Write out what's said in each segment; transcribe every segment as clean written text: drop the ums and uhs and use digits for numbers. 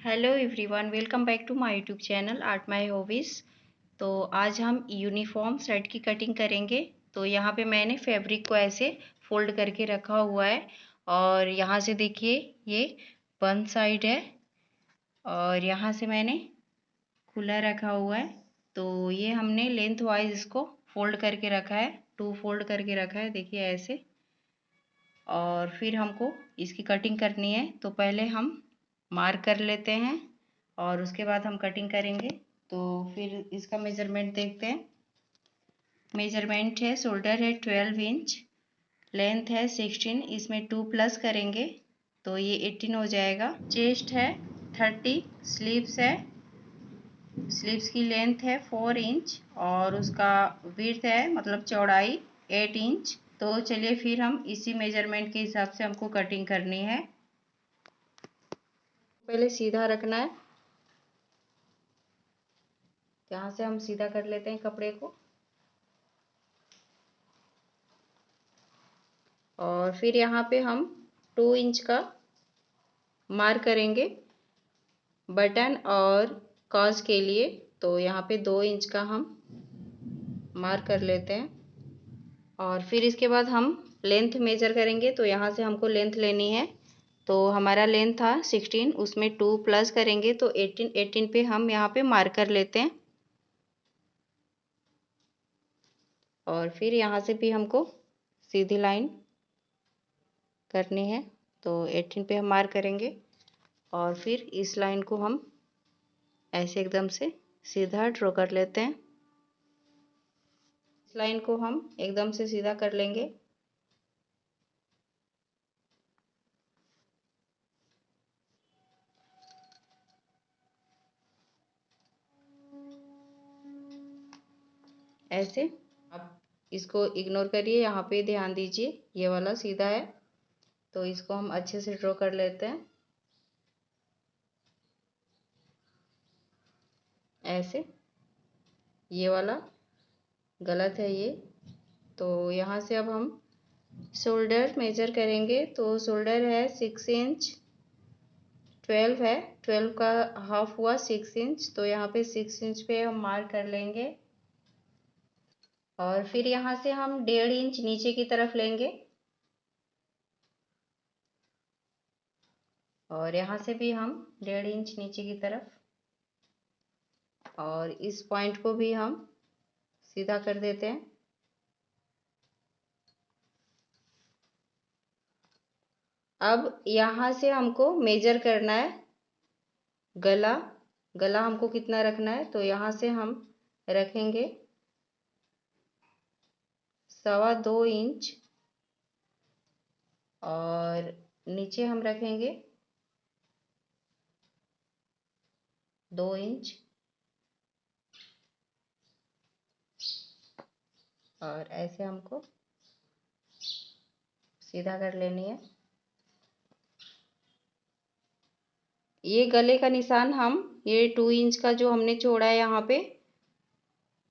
Hello everyone, welcome back to my YouTube channel art my hobbies. तो आज हम uniform shirt की cutting करेंगे। तो यहाँ पे मैंने फैब्रिक को ऐसे फोल्ड करके रखा हुआ है और यहाँ से देखिए ये वन साइड है और यहाँ से मैंने खुला रखा हुआ है। तो ये हमने लेंथ वाइज इसको फोल्ड करके रखा है, टू फोल्ड करके रखा है, देखिए ऐसे। और फिर हमको इसकी कटिंग करनी है। तो पहले हम मार्क कर लेते हैं और उसके बाद हम कटिंग करेंगे। तो फिर इसका मेजरमेंट देखते हैं। मेजरमेंट है, शोल्डर है 12 इंच, लेंथ है 16, इसमें 2 प्लस करेंगे तो ये 18 हो जाएगा। चेस्ट है 30, स्लीव्स है, स्लीव्स की लेंथ है 4 इंच और उसका विड्थ है मतलब चौड़ाई 8 इंच। तो चलिए फिर हम इसी मेजरमेंट के हिसाब से हमको कटिंग करनी है। पहले सीधा रखना है, यहाँ से हम सीधा कर लेते हैं कपड़े को और फिर यहाँ पे हम 2 इंच का मार्क करेंगे बटन और कॉज के लिए। तो यहाँ पे 2 इंच का हम मार्क कर लेते हैं और फिर इसके बाद हम लेंथ मेजर करेंगे। तो यहाँ से हमको लेंथ लेनी है। तो हमारा लेंथ था 16, उसमें 2 प्लस करेंगे तो 18 पे हम यहाँ पे मार्क कर लेते हैं और फिर यहाँ से भी हमको सीधी लाइन करनी है। तो 18 पे हम मार्क करेंगे और फिर इस लाइन को हम ऐसे एकदम से सीधा ड्रॉ कर लेते हैं। इस लाइन को हम एकदम से सीधा कर लेंगे। ऐसे आप इसको इग्नोर करिए, यहाँ पे ध्यान दीजिए, ये वाला सीधा है तो इसको हम अच्छे से ड्रॉ कर लेते हैं ऐसे। ये वाला गलत है ये। तो यहाँ से अब हम शोल्डर मेजर करेंगे। तो शोल्डर है 6 इंच, 12 है, 12 का हाफ हुआ 6 इंच। तो यहाँ पे 6 इंच पे हम मार्क कर लेंगे और फिर यहाँ से हम 1.5 इंच नीचे की तरफ लेंगे और यहाँ से भी हम 1.5 इंच नीचे की तरफ और इस पॉइंट को भी हम सीधा कर देते हैं। अब यहाँ से हमको मेजर करना है गला। गला हमको कितना रखना है तो यहाँ से हम रखेंगे 2.25 इंच और नीचे हम रखेंगे 2 इंच और ऐसे हमको सीधा कर लेनी है। ये गले का निशान हम ये 2 इंच का जो हमने छोड़ा है यहाँ पे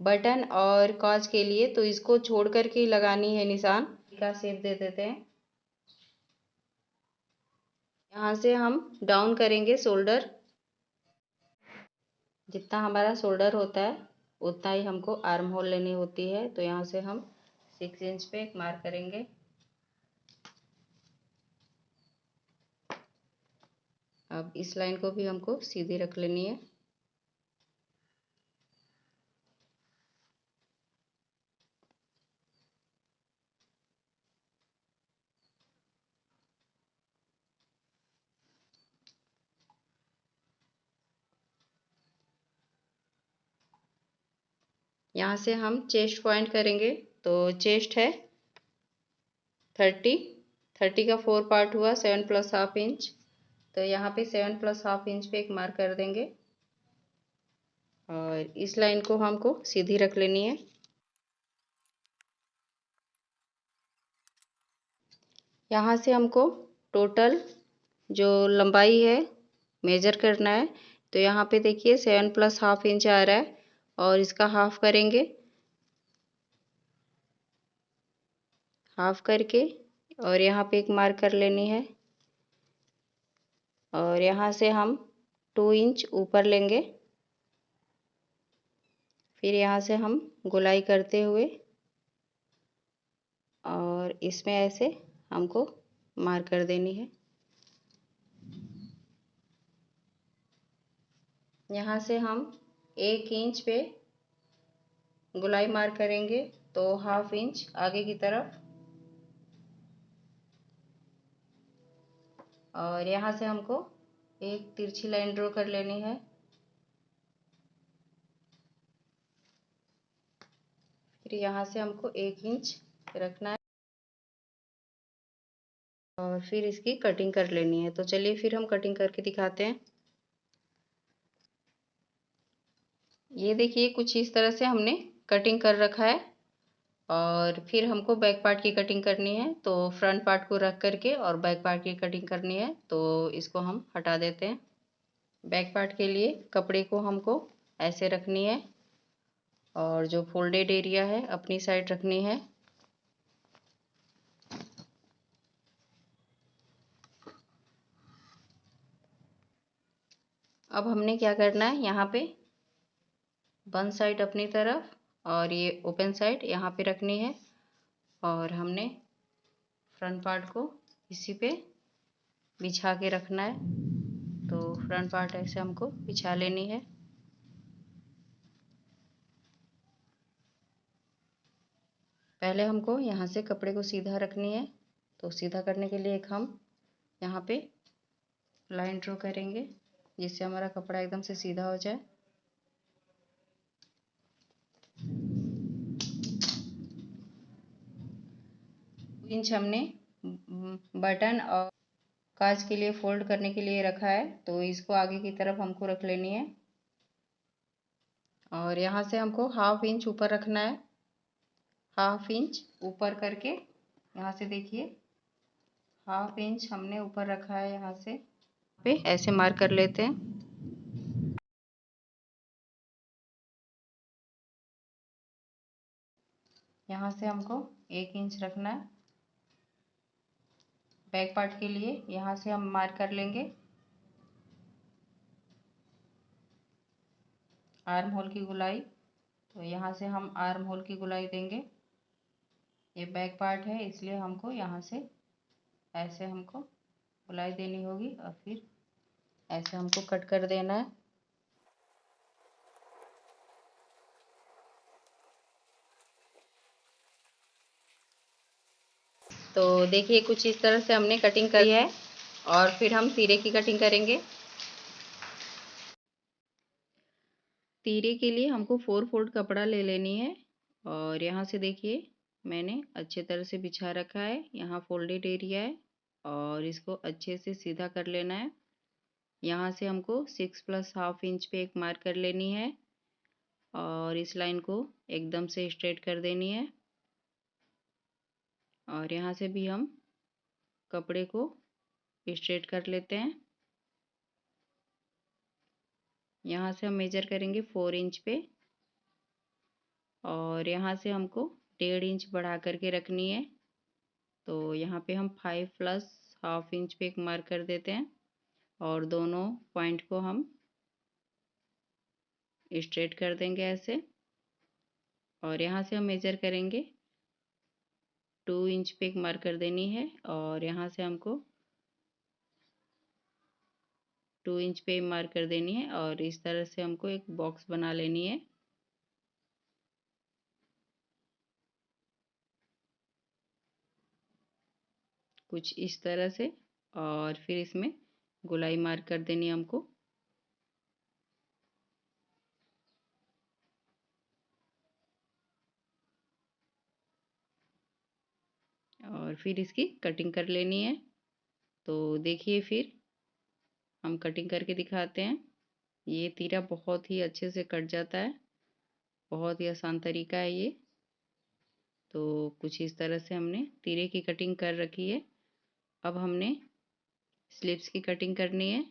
बटन और काज के लिए, तो इसको छोड़ करके लगानी है निशान का शेप दे देते हैं। यहाँ से हम डाउन करेंगे शोल्डर, जितना हमारा शोल्डर होता है उतना ही हमको आर्म होल लेनी होती है। तो यहाँ से हम 6 इंच पे एक मार्क करेंगे। अब इस लाइन को भी हमको सीधी रख लेनी है। यहाँ से हम चेस्ट पॉइंट करेंगे। तो चेस्ट है 30, 30 का 4 पार्ट हुआ 7 प्लस हाफ इंच। तो यहाँ पे 7 प्लस हाफ इंच पे एक मार्क कर देंगे और इस लाइन को हमको सीधी रख लेनी है। यहाँ से हमको टोटल जो लंबाई है मेजर करना है। तो यहाँ पे देखिए 7 प्लस हाफ इंच आ रहा है और इसका हाफ करेंगे, हाफ करके और यहाँ पे एक मार्क कर लेनी है और यहाँ से हम 2 इंच ऊपर लेंगे। फिर यहाँ से हम गोलाई करते हुए और इसमें ऐसे हमको मार्क कर देनी है। यहाँ से हम 1 इंच पे गोलाई मार्क करेंगे, तो 1/2 इंच आगे की तरफ, और यहाँ से हमको एक तिरछी लाइन ड्रॉ कर लेनी है। फिर यहाँ से हमको 1 इंच रखना है और फिर इसकी कटिंग कर लेनी है। तो चलिए फिर हम कटिंग करके दिखाते हैं। ये देखिए कुछ इस तरह से हमने कटिंग कर रखा है और फिर हमको बैक पार्ट की कटिंग करनी है। तो फ्रंट पार्ट को रख करके और बैक पार्ट की कटिंग करनी है, तो इसको हम हटा देते हैं। बैक पार्ट के लिए कपड़े को हमको ऐसे रखनी है और जो फोल्डेड एरिया है अपनी साइड रखनी है। अब हमने क्या करना है, यहाँ पे बंद साइड अपनी तरफ और ये ओपन साइड यहाँ पे रखनी है और हमने फ्रंट पार्ट को इसी पे बिछा के रखना है। तो फ्रंट पार्ट ऐसे हमको बिछा लेनी है। पहले हमको यहाँ से कपड़े को सीधा रखनी है। तो सीधा करने के लिए एक हम यहाँ पे लाइन ड्रॉ करेंगे जिससे हमारा कपड़ा एकदम से सीधा हो जाए। इंच हमने बटन और काज के लिए फोल्ड करने के लिए रखा है, तो इसको आगे की तरफ हमको रख लेनी है और यहाँ से हमको 1/2 इंच ऊपर रखना है। 1/2 इंच ऊपर करके यहाँ से देखिए 1/2 इंच हमने ऊपर रखा है। यहाँ से पे ऐसे मार्क कर लेते हैं। यहाँ से हमको 1 इंच रखना है। बैक पार्ट के लिए यहाँ से हम मार्क कर लेंगे आर्म होल की गोलाई। तो यहाँ से हम आर्म होल की गोलाई देंगे। ये बैक पार्ट है इसलिए हमको यहाँ से ऐसे हमको गोलाई देनी होगी और फिर ऐसे हमको कट कर देना है। तो देखिए कुछ इस तरह से हमने कटिंग करी है और फिर हम तीरे की कटिंग करेंगे। तीरे के लिए हमको 4 फोल्ड कपड़ा ले लेनी है और यहाँ से देखिए मैंने अच्छे तरह से बिछा रखा है। यहाँ फोल्डेड एरिया है और इसको अच्छे से सीधा कर लेना है। यहाँ से हमको 6 + 1/2 इंच पे एक मार्क कर लेनी है और इस लाइन को एकदम से स्ट्रेट कर देनी है और यहाँ से भी हम कपड़े को स्ट्रेट कर लेते हैं। यहाँ से हम मेजर करेंगे 4 इंच पे और यहाँ से हमको 1.5 इंच बढ़ा करके रखनी है। तो यहाँ पे हम 5 + 1/2 इंच पे एक मार्क कर देते हैं और दोनों पॉइंट को हम स्ट्रेट कर देंगे ऐसे। और यहाँ से हम मेजर करेंगे 2 इंच पे एक मार्क कर देनी है और यहाँ से हमको 2 इंच पे मार्क कर देनी है और इस तरह से हमको एक बॉक्स बना लेनी है। कुछ इस तरह से और फिर इसमें गोलाई मार्क कर देनी है हमको। और फिर इसकी कटिंग कर लेनी है। तो देखिए फिर हम कटिंग करके दिखाते हैं। ये तीरा बहुत ही अच्छे से कट जाता है, बहुत ही आसान तरीका है ये। तो कुछ इस तरह से हमने तीरे की कटिंग कर रखी है। अब हमने स्लिप्स की कटिंग करनी है।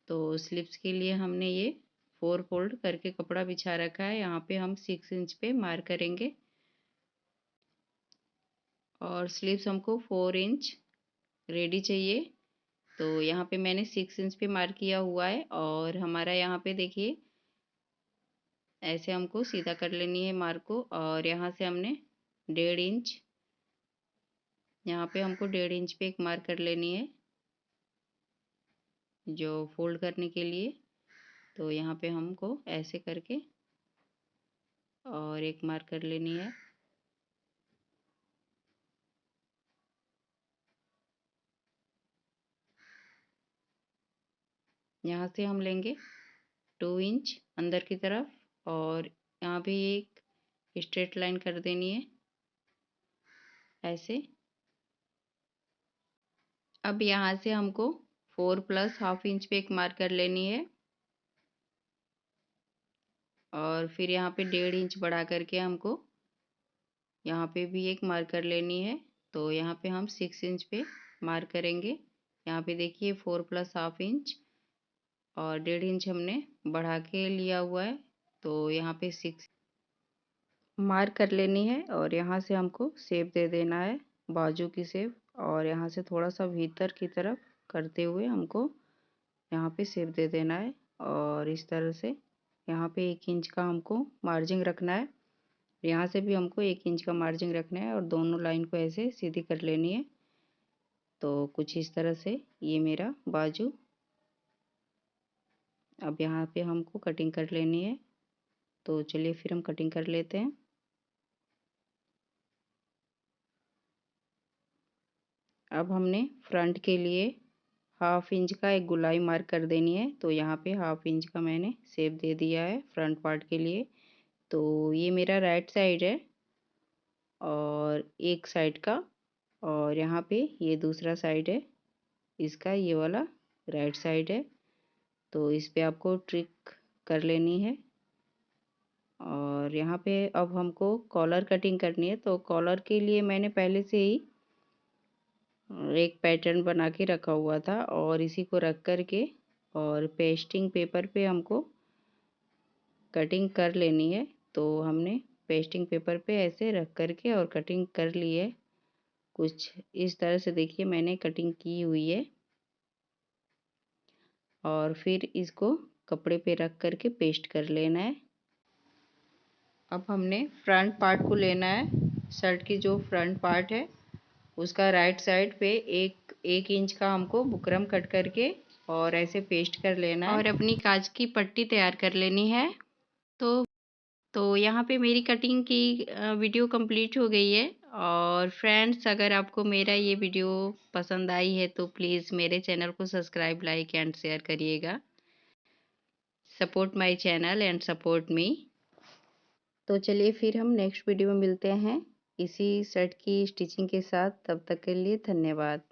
तो स्लिप्स के लिए हमने ये 4 फोल्ड करके कपड़ा बिछा रखा है। यहाँ पे हम 6 इंच पे मार्क करेंगे और स्लीव्स हमको 4 इंच रेडी चाहिए। तो यहाँ पे मैंने 6 इंच पे मार्क किया हुआ है और हमारा यहाँ पे देखिए ऐसे हमको सीधा कर लेनी है मार्क को। और यहाँ से हमने 1.5 इंच, यहाँ पे हमको 1.5 इंच पे एक मार्क कर लेनी है जो फोल्ड करने के लिए। तो यहाँ पे हमको ऐसे करके और एक मार्क कर लेनी है। यहाँ से हम लेंगे 2 इंच अंदर की तरफ और यहाँ पे एक स्ट्रेट लाइन कर देनी है ऐसे। अब यहाँ से हमको 4 प्लस हाफ इंच पे एक मार्क कर लेनी है और फिर यहाँ पे 1.5 इंच बढ़ा करके हमको यहाँ पे भी एक मार्क कर लेनी है। तो यहाँ पे हम 6 इंच पे मार्क करेंगे। यहाँ पे देखिए 4 प्लस हाफ इंच और 1.5 इंच हमने बढ़ा के लिया हुआ है। तो यहाँ पे 6 मार्क कर लेनी है और यहाँ से हमको शेप दे देना है बाजू की शेप। और यहाँ से थोड़ा सा भीतर की तरफ करते हुए हमको यहाँ पे शेप दे देना है। और इस तरह से यहाँ पे 1 इंच का हमको मार्जिन रखना है। यहाँ से भी हमको 1 इंच का मार्जिन रखना है और दोनों लाइन को ऐसे सीधी कर लेनी है। तो कुछ इस तरह से ये मेरा बाजू। अब यहाँ पे हमको कटिंग कर लेनी है। तो चलिए फिर हम कटिंग कर लेते हैं। अब हमने फ्रंट के लिए हाफ इंच का एक गुलाई मार्क कर देनी है। तो यहाँ पे हाफ इंच का मैंने शेप दे दिया है फ्रंट पार्ट के लिए। तो ये मेरा राइट साइड है और एक साइड का, और यहाँ पे ये दूसरा साइड है इसका, ये वाला राइट साइड है। तो इस पे आपको ट्रिक कर लेनी है। और यहाँ पे अब हमको कॉलर कटिंग करनी है। तो कॉलर के लिए मैंने पहले से ही एक पैटर्न बना के रखा हुआ था और इसी को रख कर के और पेस्टिंग पेपर पे हमको कटिंग कर लेनी है। तो हमने पेस्टिंग पेपर पे ऐसे रख कर के और कटिंग कर ली है। कुछ इस तरह से देखिए मैंने कटिंग की हुई है। और फिर इसको कपड़े पे रख कर के पेस्ट कर लेना है। अब हमने फ्रंट पार्ट को लेना है। शर्ट की जो फ्रंट पार्ट है उसका राइट साइड पे एक इंच का हमको बुकरम कट करके और ऐसे पेस्ट कर लेना है और अपनी काज की पट्टी तैयार कर लेनी है। तो यहाँ पे मेरी कटिंग की वीडियो कंप्लीट हो गई है। और फ्रेंड्स, अगर आपको मेरा ये वीडियो पसंद आई है तो प्लीज़ मेरे चैनल को सब्सक्राइब, लाइक एंड शेयर करिएगा। Support my channel and support me. तो चलिए फिर हम नेक्स्ट वीडियो में मिलते हैं इसी शर्ट की स्टिचिंग के साथ। तब तक के लिए धन्यवाद।